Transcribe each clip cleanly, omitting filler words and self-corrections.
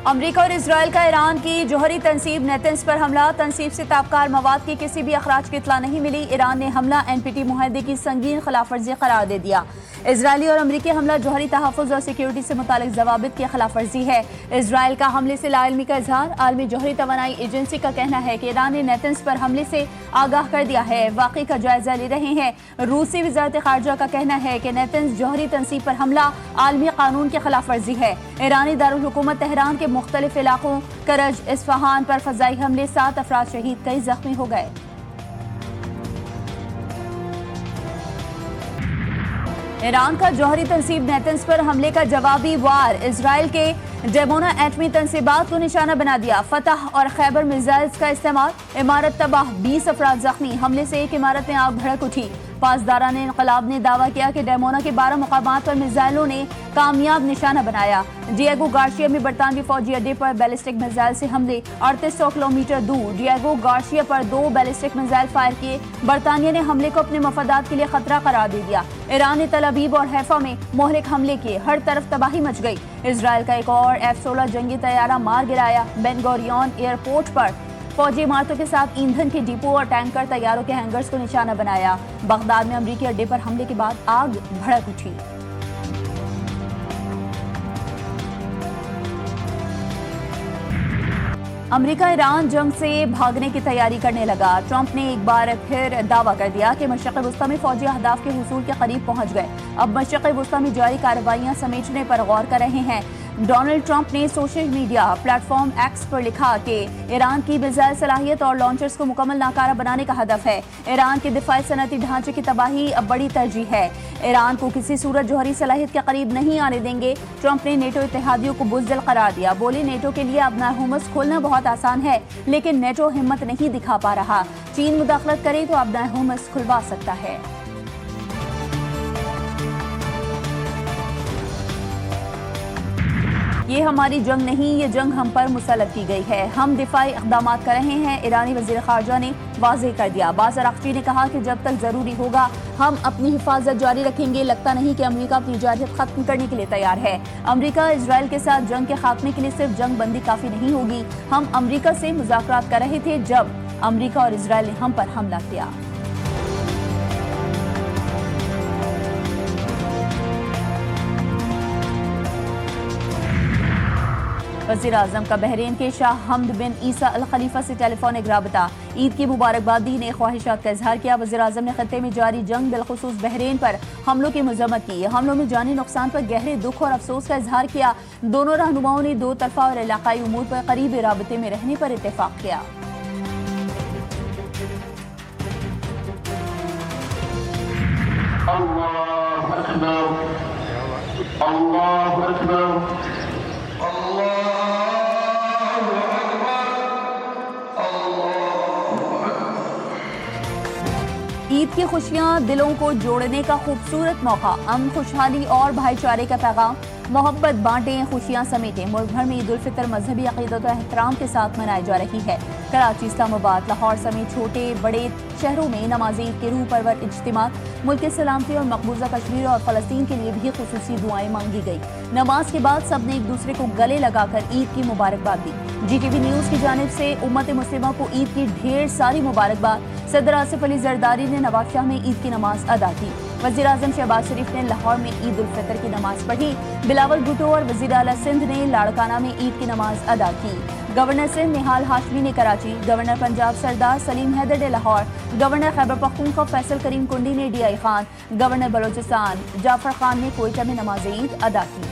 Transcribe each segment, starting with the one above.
امریکہ اور اسرائیل کا ایران کی جوہری تنصیب نیتنز پر حملہ، تنصیب سے تابکار مواد کی کسی بھی اخراج کی اطلاع نہیں ملی۔ ایران نے حملہ NPT معاہدے کی سنگین خلاف ورزی قرار دے دیا۔ اسرائیلی اور امریکی حملہ جوہری تحفظ اور سیکیورٹی سے متعلق ضوابط کی خلاف ورزی ہے۔ اسرائیل کا حملے سے لا علمی کا اظہار، عالمی جوہری توانائی ایجنسی کا کہنا ہے کہ ایران نے نیتنز پر حملے سے آگاہ کر دیا ہے، واقعے کا جائزہ لے رہے ہیں۔ روسی وزارت خارجہ کا کہنا ہے کہ نیتنز جوہری تنصیب پر حملہ عالمی قانون کی خلاف ورزی ہے۔ ایرانی دارالحکومت تہران کے مختلف علاقوں کرج، اصفہان پر فضائی حملے، 7 افراد شہید، کئی زخمی ہو گئے۔ ایران کا جوہری تنصیب نیتنز پر حملے کا جوابی وار، اسرائیل کے ڈیمونا ایٹمی تنصیبات کو نشانہ بنا دیا۔ فتح اور خیبر میزائلز کا استعمال، عمارت تباہ، 20 افراد زخمی۔ حملے سے ایک عمارت میں آگ بھڑک اٹھی۔ پاسداران انقلاب نے دعویٰ کیا کہ ڈیمونا کے 12 مقامات پر میزائلوں نے کامیاب نشانہ بنایا۔ ڈیگو گارشیا میں برطانوی فوجی اڈے پر بیلسٹک میزائل سے حملے، 3800 کلومیٹر دور ڈیگو گارشیا پر 2 بیلسٹک میزائل فائر کیے۔ برطانیہ نے حملے کو اپنے مفادات کے لیے خطرہ قرار دے دیا۔ ایران نے تل ابیب اور حیفا میں مہلک حملے کیے، ہر طرف تباہی مچ گئی۔ اسرائیل کا ایک اور F-16 جنگی طیارہ مار گرایا۔ بین گوریون ایئرپورٹ پر فوجی عمارتوں کے ساتھ ایندھن کے ڈپو اور ٹینکر طیاروں کے ہینگرز کو نشانہ بنایا۔ بغداد میں امریکی اڈے پر حملے کے بعد آگ بھڑک اٹھی۔ امریکہ ایران جنگ سے بھاگنے کی تیاری کرنے لگا۔ ٹرمپ نے ایک بار پھر دعویٰ کر دیا کہ مشرق وسطی میں فوجی اہداف کے حصول کے قریب پہنچ گئے، اب مشرق وسطی میں جاری کارروائیاں سمیٹنے پر غور کر رہے ہیں۔ ڈونلڈ ٹرمپ نے social media platform X پر لکھا کہ ایران کی میزائل صلاحیت اور لانچرز کو مکمل ناکارہ بنانے کا ہدف ہے۔ ایران کے دفاعی صنعتی ڈھانچے کی تباہی اب بڑی ترجیح ہے۔ ایران کو کسی صورت جوہری صلاحیت کے قریب نہیں آنے دیں گے۔ ٹرمپ نے نیٹو اتحادیوں کو بزدل قرار دیا، بولے نیٹو کے لیے اب ہورمز کھولنا بہت آسان ہے، لیکن نیٹو ہمت نہیں دکھا پا رہا۔ چین مداخلت کرے تو اب ہورمز کھلوا سکتا ہے۔ یہ ہماری جنگ نہیں، یہ جنگ ہم پر مسلط کی گئی ہے، ہم دفاعی اقدامات کر رہے ہیں، ایرانی وزیر خارجہ نے واضح کر دیا۔ باز اراغچی نے کہا کہ جب تک ضروری ہوگا ہم اپنی حفاظت جاری رکھیں گے۔ لگتا نہیں کہ امریکہ اپنی جارحیت ختم کرنے کے لیے تیار ہے۔ امریکہ اسرائیل کے ساتھ جنگ کے خاتمے کے لیے صرف جنگ بندی کافی نہیں ہوگی۔ ہم امریکہ سے مذاکرات کر رہے تھے جب امریکہ اور اسرائیل نے ہم پر حملہ کیا۔ وزیر اعظم کا بحرین کے شاہ حمد بن عیسیٰ الخلیفہ سے ٹیلی فونک رابطہ، عید کی مبارکباد دی، نیک خواہشات کا اظہار کیا۔ وزیر اعظم نے خطے میں جاری جنگ بالخصوص بحرین پر حملوں کی مذمت کی۔ حملوں میں جانی نقصان پر گہرے دکھ اور افسوس کا اظہار کیا۔ دونوں رہنماؤں نے دو طرفہ اور علاقائی امور پر قریبی رابطے میں رہنے پر اتفاق کیا۔ اللہ اکبر، اللہ اکبر، عید کی خوشیاں دلوں کو جوڑنے کا خوبصورت موقع، امن، خوشحالی اور بھائی چارے کا پیغام۔ محبت بانٹیں، خوشیاں سمیٹیں۔ ملک بھر میں عید الفطر مذہبی عقیدت و احترام کے ساتھ منائی جا رہی ہے۔ کراچی، اسلام آباد، لاہور سمیت چھوٹے بڑے شہروں میں نماز عید کے روح پرور اجتماعات، ملک کی سلامتی اور مقبوضہ کشمیر اور فلسطین کے لیے بھی خصوصی دعائیں مانگی گئی۔ نماز کے بعد سب نے ایک دوسرے کو گلے لگا کر عید کی مبارکباد دی۔ GTV نیوز کی جانب سے امت مسلمہ کو عید کی ڈھیر ساری مبارکباد۔ صدر آصف علی زرداری نے نواب شاہ میں عید کی نماز ادا کی۔ وزیر اعظم شہباز شریف نے لاہور میں عید الفطر کی نماز پڑھی۔ بلاول بھٹو اور وزیر اعلیٰ سندھ نے لاڑکانہ میں عید کی نماز ادا کی۔ گورنر سندھ نہال ہاشمی نے کراچی، گورنر پنجاب سردار سلیم حیدر نے لاہور، گورنر خیبر پختونخوا فیصل کریم کنڈی نے DI خان، گورنر بلوچستان جعفر خان نے کوئٹہ میں نماز عید ادا کی۔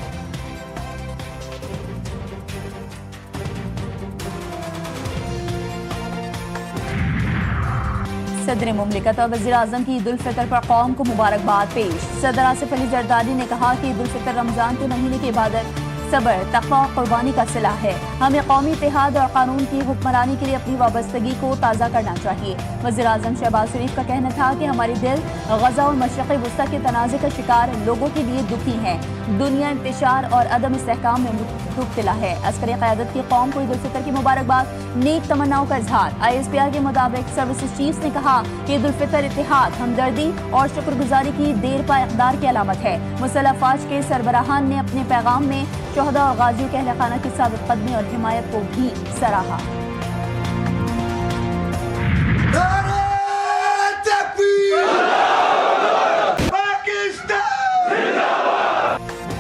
صدر مملکت اور وزیر اعظم کی عید الفطر پر قوم کو مبارکباد پیش۔ صدر آصف علی زرداری نے کہا کہ عید الفطر رمضان کے مہینے کی عبادت، صبر، تقویٰ اور قربانی کا صلہ ہے۔ ہمیں قومی اتحاد اور قانون کی حکمرانی کے لیے اپنی وابستگی کو تازہ کرنا چاہیے۔ وزیر اعظم شہباز شریف کا کہنا تھا کہ ہمارے دل غزہ اور مشرق وسطی کے تنازع کا شکار لوگوں کے لیے دکھی ہیں۔ دنیا انتشار اور عدم استحکام میں مبتلا ہے۔ عسکری قیادت کی قوم کو عید الفطر کی مبارکباد، نیک تمناؤں کا اظہار۔ ISPR کے مطابق سروسز چیف نے کہا کہ عید الفطر اتحاد، ہمدردی اور شکر گزاری کی دیر پا اقدار کی علامت ہے۔ مسلح افواج کے سربراہان نے اپنے پیغام میں شہداء اور غازیوں کے اہل خانہ کی ثابت قدمی اور حمایت کو بھی سراہا۔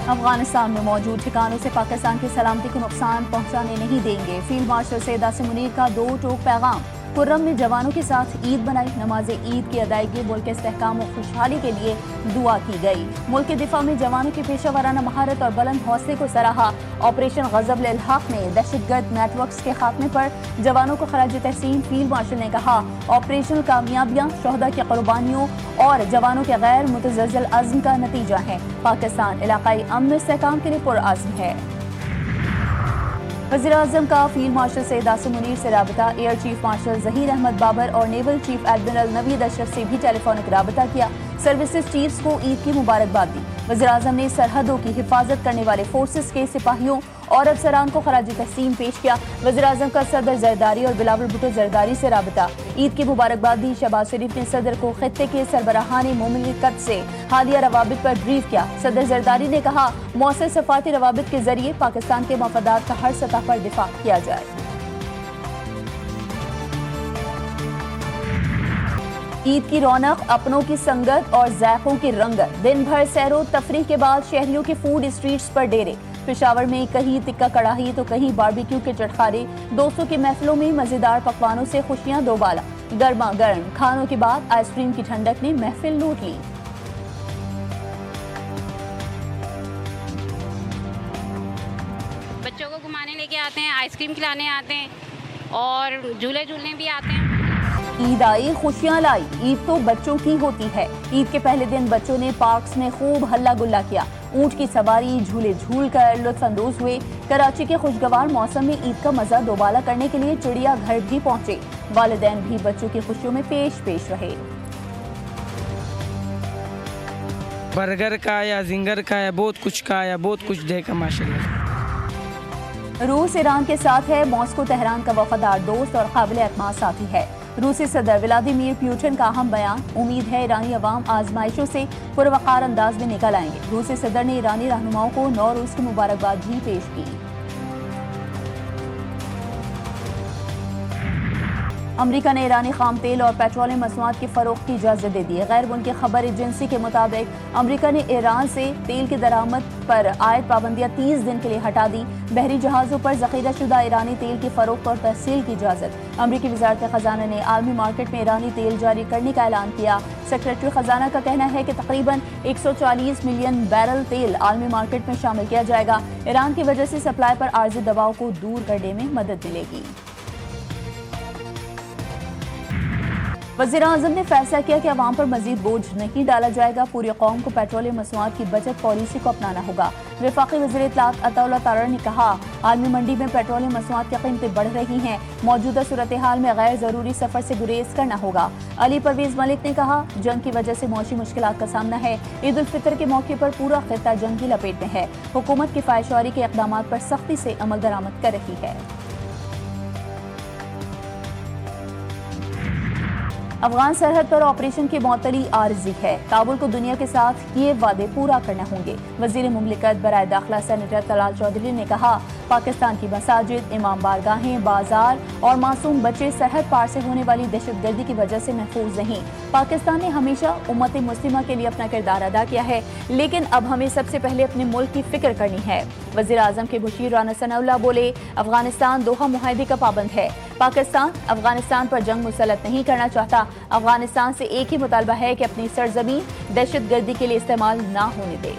افغانستان میں موجود ٹھکانوں سے پاکستان کی سلامتی کو نقصان پہنچانے نہیں دیں گے۔ فیلڈ مارشل سید عاصم منیر کا دو ٹوک پیغام۔ خرم نے جوانوں کے ساتھ عید منائی، نماز عید کی ادائیگی، ملک کے استحکام و خوشحالی کے لیے دعا کی گئی۔ ملک کے دفاع میں جوانوں کی پیشہ ورانہ مہارت اور بلند حوصلے کو سراہا۔ آپریشن غضب للحق میں دہشت گرد نیٹ ورکس کے خاتمے پر جوانوں کو خراج تحسین۔ فیلڈ مارشل نے کہا آپریشن کامیابیاں شہداء کی قربانیوں اور جوانوں کے غیر متزلزل عزم کا نتیجہ ہے۔ پاکستان علاقائی امن و استحکام کے لیے پرعزم ہے۔ وزیراعظم کا فیلڈ مارشل سید عاصم منیر سے رابطہ۔ Air chief marshal Zaheer Ahmed Babar اور نیول چیف ایڈمرل نوید اشرف سے بھی ٹیلی فونک رابطہ کیا۔ سروسز چیفز کو عید کی مبارکباد دی۔ وزیراعظم نے سرحدوں کی حفاظت کرنے والے فورسز کے سپاہیوں اور افسران کو خراج تحسین پیش کیا۔ وزیراعظم کا صدر زرداری اور بلاول بھٹو زرداری سے رابطہ۔ عید کی مبارکباد دی۔ شہباز شریف نے صدر کو خطے کے سربراہان مملکت سے حالیہ روابط پر بریف کیا۔ صدر زرداری نے کہا مؤثر سفارتی روابط کے ذریعے پاکستان کے مفادات کا ہر سطح پر دفاع کیا جائے۔ عید کی رونق، اپنوں کی سنگت اور ذائقوں کی رنگت۔ دن بھر سیر و تفریح کے بعد شہریوں کے فوڈ اسٹریٹس پر ڈیرے۔ پشاور میں کہیں تکہ کڑاہی تو کہیں باربیکیو کے چٹخارے۔ دوستوں کی محفلوں میں مزیدار پکوانوں سے خوشیاں دوبالا۔ گرما گرم کھانوں کے بعد آئس کریم کی ٹھنڈک نے محفل لوٹ لی۔ بچوں کو گھمانے لے کے آتے ہیں، آئس کریم کھلانے آتے ہیں اور جھولے جھولنے بھی آتے ہیں۔ عید آئی خوشیاں لائی۔ عید تو بچوں کی ہوتی ہے۔ عید کے پہلے دن بچوں نے پارکس میں خوب ہلا گلا کیا۔ اونٹ کی سواری، جھولے جھول کر لطف اندوز ہوئے۔ کراچی کے خوشگوار موسم میں عید کا مزہ دوبالا کرنے کے لیے چڑیا گھر بھی پہنچے۔ والدین بھی بچوں کی خوشیوں میں پیش رہے۔ برگر کا یا زنگر کا یا بہت کچھ کا یا بہت کچھ دیکھا ماشاءاللہ۔ روس ایران کے ساتھ ہے۔ ماسکو تہران کا وفادار دوست اور قابل اعتماد ساتھی ہے۔ روسی صدر ولادیمیر پیوٹن کا اہم بیان۔ امید ہے ایرانی عوام آزمائشوں سے پروقار انداز میں نکل آئیں گے۔ روسی صدر نے ایرانی رہنماؤں کو نوروز کی مبارکباد بھی پیش کی۔ امریکہ نے ایرانی خام تیل اور پیٹرولیم مصنوعات کی فروخت کی اجازت دے دی ہے۔ غیر ملکی خبر ایجنسی کے مطابق امریکہ نے ایران سے تیل کی درآمد پر عائد پابندیاں 30 دن کے لیے ہٹا دی۔ بحری جہازوں پر ذخیرہ شدہ ایرانی تیل کی فروخت اور تحصیل کی اجازت۔ امریکی وزارت خزانہ نے عالمی مارکیٹ میں ایرانی تیل جاری کرنے کا اعلان کیا۔ سیکریٹری خزانہ کا کہنا ہے کہ تقریباً 140 ملین بیرل تیل عالمی مارکیٹ میں شامل کیا جائے گا۔ ایران کی وجہ سے سپلائی پر عارضی دباؤ کو دور کرنے میں مدد ملے گی۔ وزیراعظم نے فیصلہ کیا کہ عوام پر مزید بوجھ نہیں ڈالا جائے گا۔ پوری قوم کو پیٹرولیم مصنوعات کی بچت پالیسی کو اپنانا ہوگا۔ وفاقی وزیر اطلاعات عطا اللہ تارڑ نے کہا عالمی منڈی میں پیٹرولیم مصنوعات کی قیمتیں بڑھ رہی ہیں۔ موجودہ صورتحال میں غیر ضروری سفر سے گریز کرنا ہوگا۔ علی پرویز ملک نے کہا جنگ کی وجہ سے معاشی مشکلات کا سامنا ہے۔ عید الفطر کے موقع پر پورا خطہ جنگ کی لپیٹ میں ہے۔ حکومت کفایت کے اقدامات پر سختی سے عمل درآمد کر رہی ہے۔ افغان سرحد پر آپریشن کی معطلی عارضی ہے۔ کابل کو دنیا کے ساتھ یہ وعدے پورا کرنا ہوں گے۔ وزیر مملکت برائے داخلہ سینیٹر طلال چودھری نے کہا پاکستان کی مساجد، امام بارگاہیں، بازار اور معصوم بچے سرحد پار سے ہونے والی دہشت گردی کی وجہ سے محفوظ نہیں۔ پاکستان نے ہمیشہ امت مسلمہ کے لیے اپنا کردار ادا کیا ہے، لیکن اب ہمیں سب سے پہلے اپنے ملک کی فکر کرنی ہے۔ وزیر اعظم کے مشیر رانا ثناء اللہ بولے افغانستان دوحہ معاہدے کا پابند ہے۔ پاکستان افغانستان پر جنگ مسلط نہیں کرنا چاہتا۔ افغانستان سے ایک ہی مطالبہ ہے کہ اپنی سرزمین دہشت گردی کے لیے استعمال نہ ہونے دے۔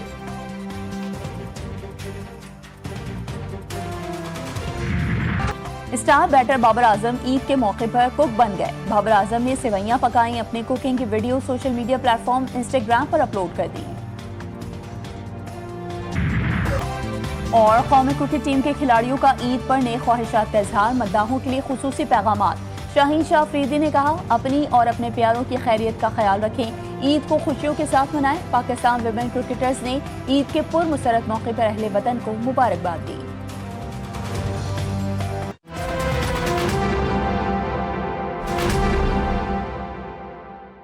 اسٹار بیٹر بابر اعظم عید کے موقع پر کک بن گئے۔ بابر اعظم نے سوئیاں پکائیں، اپنے کوکنگ کی video social media platform Instagram پر اپلوڈ کر دی۔ اور قومی کرکٹ ٹیم کے کھلاڑیوں کا عید پر نیک خواہشات کا اظہار، مداحوں کے لیے خصوصی پیغامات۔ شاہین شاہ افریدی نے کہا اپنی اور اپنے پیاروں کی خیریت کا خیال رکھیں، عید کو خوشیوں کے ساتھ منائے۔ پاکستان ویمن کرکٹرز نے عید کے پرمسرت موقع پر اہل وطن کو مبارکباد دی۔